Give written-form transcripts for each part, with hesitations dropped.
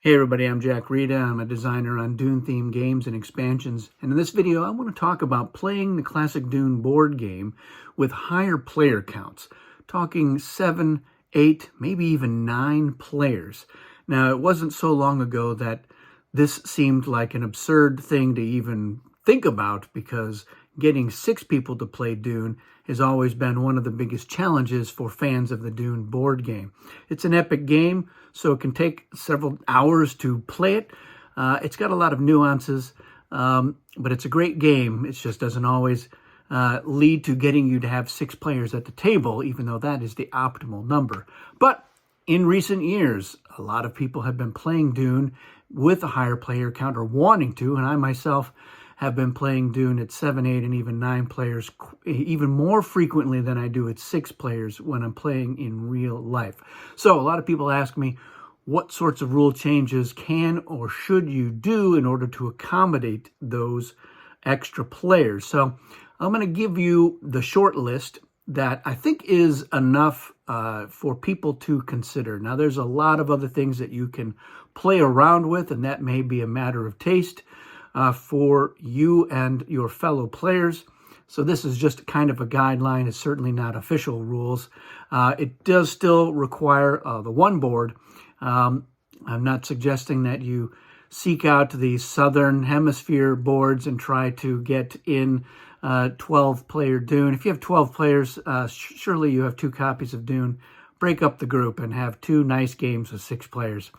Hey everybody, I'm Jack Rita. I'm a designer on Dune-themed games and expansions. And in this video, I want to talk about playing the classic Dune board game with higher player counts. Talking 7, 8, maybe even 9 players. Now, it wasn't so long ago that this seemed like an absurd thing to even think about, because getting 6 people to play Dune has always been one of the biggest challenges for fans of the Dune board game. It's an epic game, so it can take several hours to play it. It's got a lot of nuances, but it's a great game. It just doesn't always lead to getting you to have 6 players at the table, even though that is the optimal number. But in recent years, a lot of people have been playing Dune with a higher player count, or wanting to, and I myself have been playing Dune at 7, 8, and even 9 players even more frequently than I do at 6 players when I'm playing in real life. So a lot of people ask me, what sorts of rule changes can or should you do in order to accommodate those extra players? So I'm going to give you the short list that I think is enough for people to consider. Now, there's a lot of other things that you can play around with, and that may be a matter of taste for you and your fellow players. So this is just kind of a guideline. It's certainly not official rules. It does still require the one board. I'm not suggesting that you seek out the Southern Hemisphere boards and try to get in 12-player Dune. If you have 12 players, surely you have 2 copies of Dune. Break up the group and have 2 nice games with 6 players.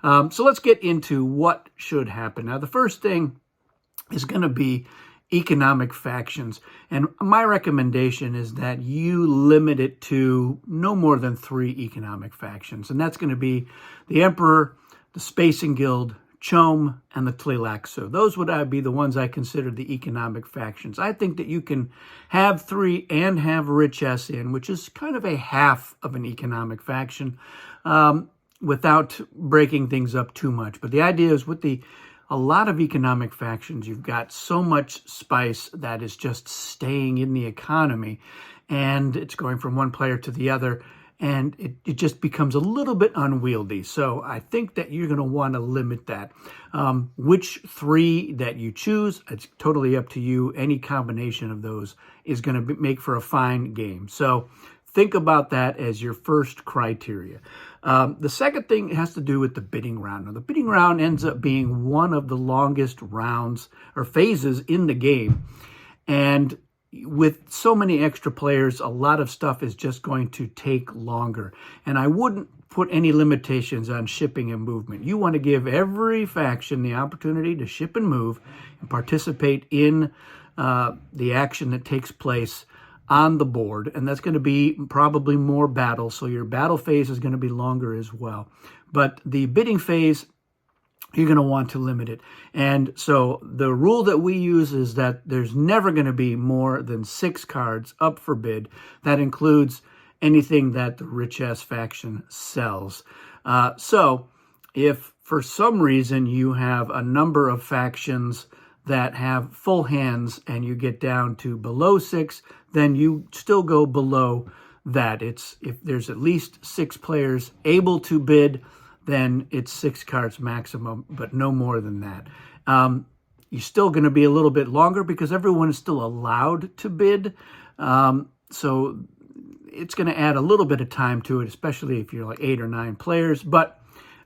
So let's get into what should happen. Now, the first thing is going to be economic factions. And my recommendation is that you limit it to no more than 3 economic factions. And that's going to be the Emperor, the Spacing Guild, Chom, and the Tleilaxu. Those would be the ones I consider the economic factions. I think that you can have 3 and have Richess in, which is kind of a half of an economic faction, without breaking things up too much. But the idea is, with a lot of economic factions, you've got so much spice that is just staying in the economy, and it's going from one player to the other, and it just becomes a little bit unwieldy. So I think that you're going to want to limit that. Which 3 that you choose, it's totally up to you. Any combination of those is going to make for a fine game. So think about that as your first criteria. The second thing has to do with the bidding round. Now, the bidding round ends up being one of the longest rounds or phases in the game. And with so many extra players, a lot of stuff is just going to take longer. And I wouldn't put any limitations on shipping and movement. You want to give every faction the opportunity to ship and move and participate in the action that takes place on the board, and that's going to be probably more battle, so your battle phase is going to be longer as well. But the bidding phase, you're going to want to limit it. And so the rule that we use is that there's never going to be more than 6 cards up for bid. That includes anything that the Richess faction sells. So if for some reason you have a number of factions that have full hands and you get down to below 6, then you still go below that. If there's at least 6 players able to bid, then it's 6 cards maximum, but no more than that. You're still going to be a little bit longer because everyone is still allowed to bid. So it's going to add a little bit of time to it, especially if you're like 8 or 9 players. But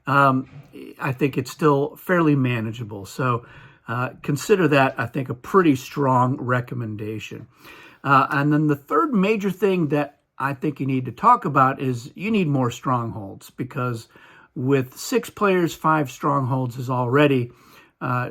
I think it's still fairly manageable. So consider that, I think, a pretty strong recommendation. And then the third major thing that I think you need to talk about is you need more strongholds, because with 6 players, 5 strongholds is already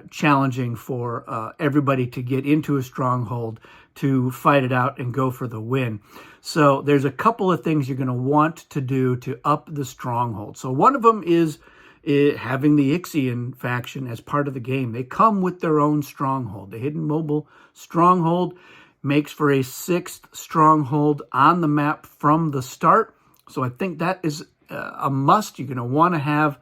challenging for everybody to get into a stronghold, to fight it out and go for the win. So there's a couple of things you're going to want to do to up the stronghold. So one of them is having the Ixian faction as part of the game. They come with their own stronghold. The Hidden Mobile Stronghold makes for a 6th stronghold on the map from the start. So I think that is a must. You're going to want to have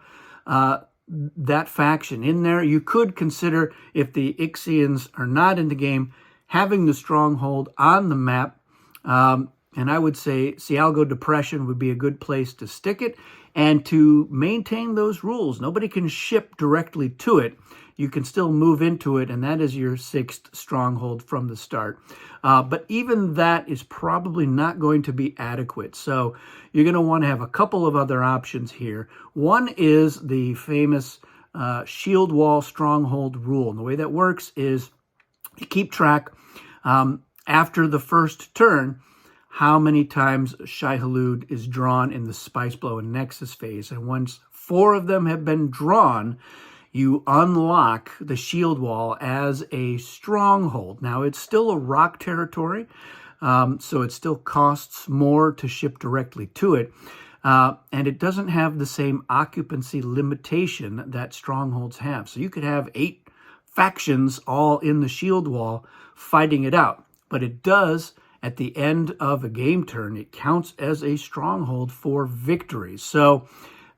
that faction in there. You could consider, if the Ixians are not in the game, having the stronghold on the map. And I would say Cialgo Depression would be a good place to stick it. And to maintain those rules, nobody can ship directly to it. You can still move into it, and that is your 6th stronghold from the start. But even that is probably not going to be adequate. So you're going to want to have a couple of other options here. One is the famous shield wall stronghold rule. And the way that works is you keep track after the first turn how many times Shai-Hulud is drawn in the Spice Blow and Nexus phase. And once 4 of them have been drawn, you unlock the shield wall as a stronghold. Now, it's still a rock territory, so it still costs more to ship directly to it. And it doesn't have the same occupancy limitation that strongholds have. So you could have 8 factions all in the shield wall fighting it out. But it does, at the end of a game turn, it counts as a stronghold for victory. So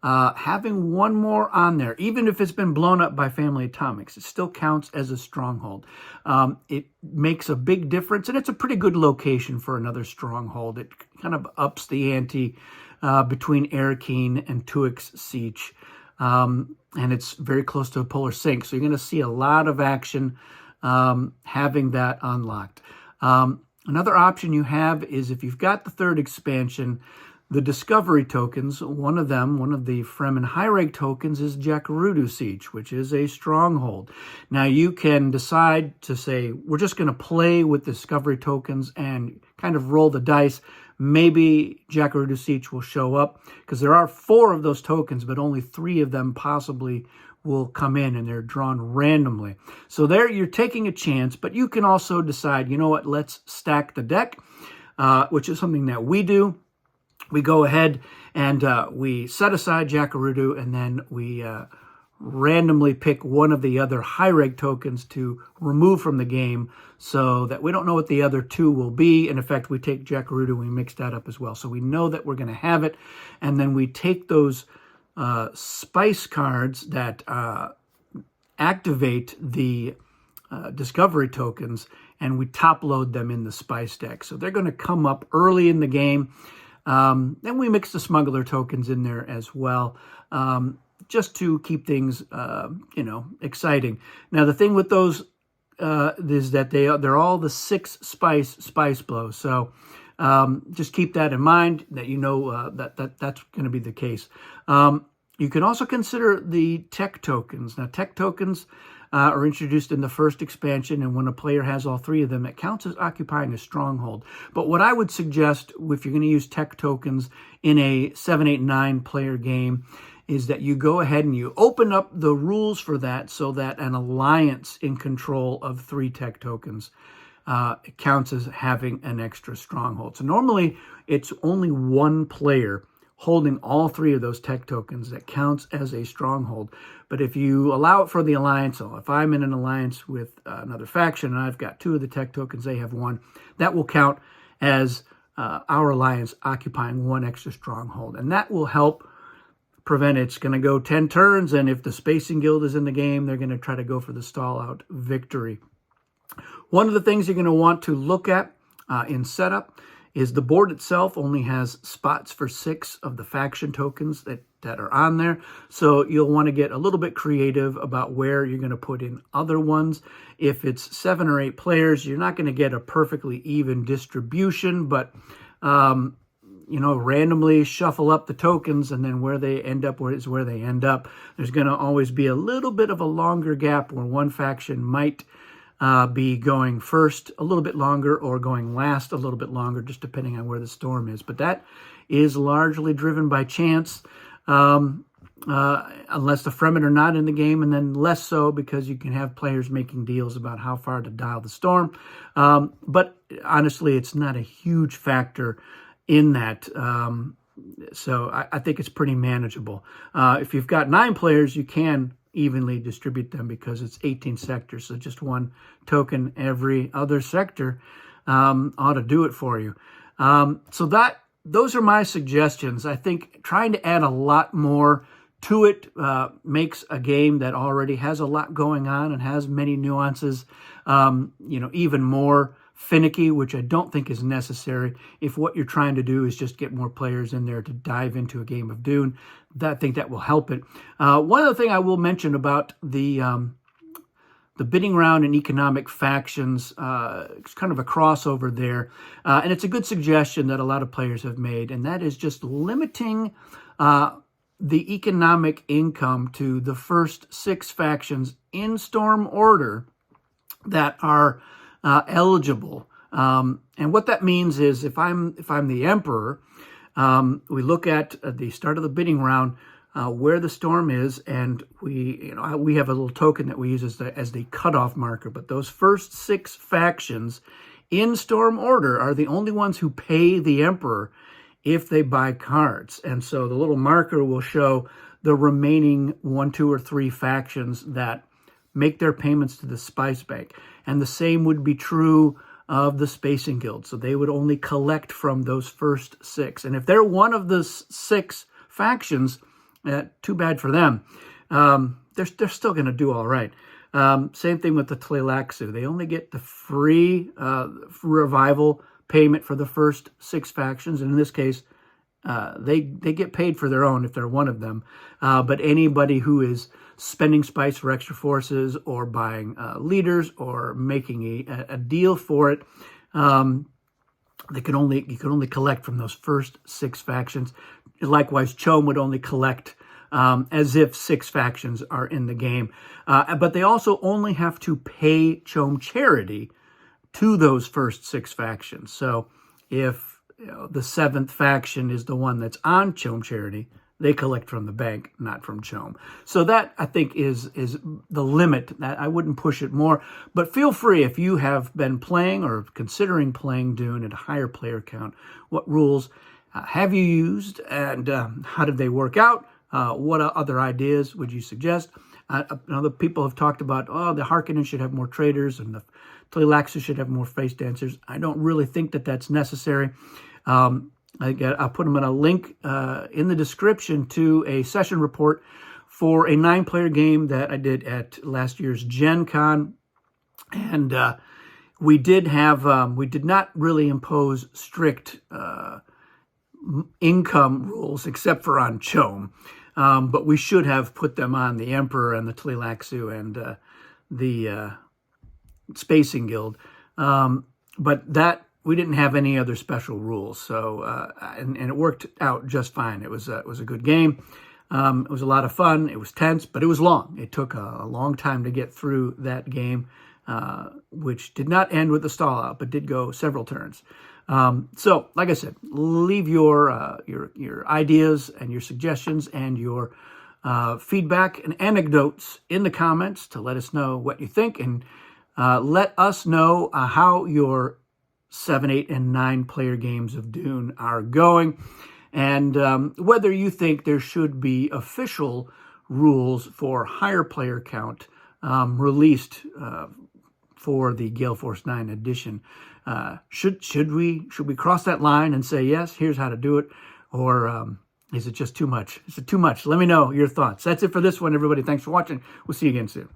having one more on there, even if it's been blown up by Family Atomics, it still counts as a stronghold. It makes a big difference, and it's a pretty good location for another stronghold. It kind of ups the ante between Arakeen and Tuik's Siege. And it's very close to a polar sink, so you're going to see a lot of action having that unlocked. Another option you have is if you've got the 3rd expansion, the discovery tokens, one of the Fremen high-rank tokens is Jacurudu Siege, which is a stronghold. Now you can decide to say, we're just going to play with discovery tokens and kind of roll the dice. Maybe Jacurudu Siege will show up, because there are 4 of those tokens, but only 3 of them possibly will come in, and they're drawn randomly. So there you're taking a chance, but you can also decide, you know what, let's stack the deck, which is something that we do. We go ahead and we set aside Jacurudu, and then we randomly pick one of the other high-rank tokens to remove from the game, so that we don't know what the other 2 will be. In effect, we take Jacurudu and we mix that up as well. So we know that we're going to have it, and then we take those spice cards that activate the discovery tokens, and we top load them in the spice deck. So they're going to come up early in the game. And we mix the smuggler tokens in there as well, just to keep things, exciting. Now, the thing with those is that they're all the 6 spice blows. So just keep that in mind, that that's going to be the case. You can also consider the tech tokens. Now, tech tokens are introduced in the 1st expansion, and when a player has all 3 of them, it counts as occupying a stronghold. But what I would suggest, if you're going to use tech tokens in a 7, 8, 9 player game, is that you go ahead and you open up the rules for that, so that an alliance in control of 3 tech tokens counts as having an extra stronghold. So normally it's only one player holding all 3 of those tech tokens that counts as a stronghold. But if you allow it for the alliance, so if I'm in an alliance with another faction and I've got 2 of the tech tokens, they have 1, that will count as our alliance occupying 1 extra stronghold. And that will help prevent it's going to go 10 turns, and if the Spacing Guild is in the game, they're going to try to go for the stall-out victory. One of the things you're going to want to look at in setup is the board itself only has spots for 6 of the faction tokens that are on there. So you'll want to get a little bit creative about where you're going to put in other ones. If it's 7 or 8 players, you're not going to get a perfectly even distribution, but randomly shuffle up the tokens, and then where they end up is where they end up. There's going to always be a little bit of a longer gap where one faction might be going first a little bit longer or going last a little bit longer, just depending on where the storm is. But that is largely driven by chance, unless the Fremen are not in the game, and then less so because you can have players making deals about how far to dial the storm. But honestly, it's not a huge factor in that. So I think it's pretty manageable. If you've got 9 players, you can evenly distribute them because it's 18 sectors. So just 1 token every other sector ought to do it for you. Those are my suggestions. I think trying to add a lot more to it makes a game that already has a lot going on and has many nuances, even more finicky, which I don't think is necessary. If what you're trying to do is just get more players in there to dive into a game of Dune, I think that will help it. One other thing I will mention about the bidding round and economic factions, it's kind of a crossover there. And it's a good suggestion that a lot of players have made, and that is just limiting the economic income to the first 6 factions in storm order that are eligible. And what that means is if I'm the emperor, we look at the start of the bidding round, where the storm is, and we have a little token that we use as the cutoff marker. But those first 6 factions in storm order are the only ones who pay the emperor if they buy cards. And so the little marker will show the remaining 1, 2, or 3 factions that make their payments to the Spice Bank. And the same would be true of the Spacing Guild. So they would only collect from those first 6. And if they're one of the 6 factions, too bad for them. They're still going to do all right. Same thing with the Tleilaxu. They only get the free revival payment for the first 6 factions. And in this case, they get paid for their own if they're one of them. But anybody who is spending spice for extra forces or buying leaders or making a deal for it, you can only collect from those first 6 factions. Likewise, Chom would only collect as if 6 factions are in the game. But they also only have to pay Chom charity to those first 6 factions. So if the 7th faction is the one that's on Chom charity, they collect from the bank, not from Chom. So that, I think, is the limit. That I wouldn't push it more. But feel free, if you have been playing or considering playing Dune at a higher player count, what rules have you used, and how did they work out? What other ideas would you suggest? Other people have talked about, the Harkonnen should have more traders and the Tleilaxu should have more face dancers. I don't really think that that's necessary. I'll put them in a link in the description to a session report for a 9-player game that I did at last year's Gen Con. And we did not really impose strict income rules except for on Chom. But we should have put them on the Emperor and the Tleilaxu and the Spacing Guild. But that we didn't have any other special rules. So and it worked out just fine. It was a good game. It was a lot of fun. It was tense, but it was long. It took a long time to get through that game, which did not end with the stall out, but did go several turns. So, like I said, leave your ideas and your suggestions and your feedback and anecdotes in the comments to let us know what you think, and let us know how your 7, 8, and 9-player games of Dune are going, and whether you think there should be official rules for higher player count released for the Gale Force 9 edition. Should we cross that line and say, yes, here's how to do it? Or is it just too much? Is it too much? Let me know your thoughts. That's it for this one, everybody. Thanks for watching. We'll see you again soon.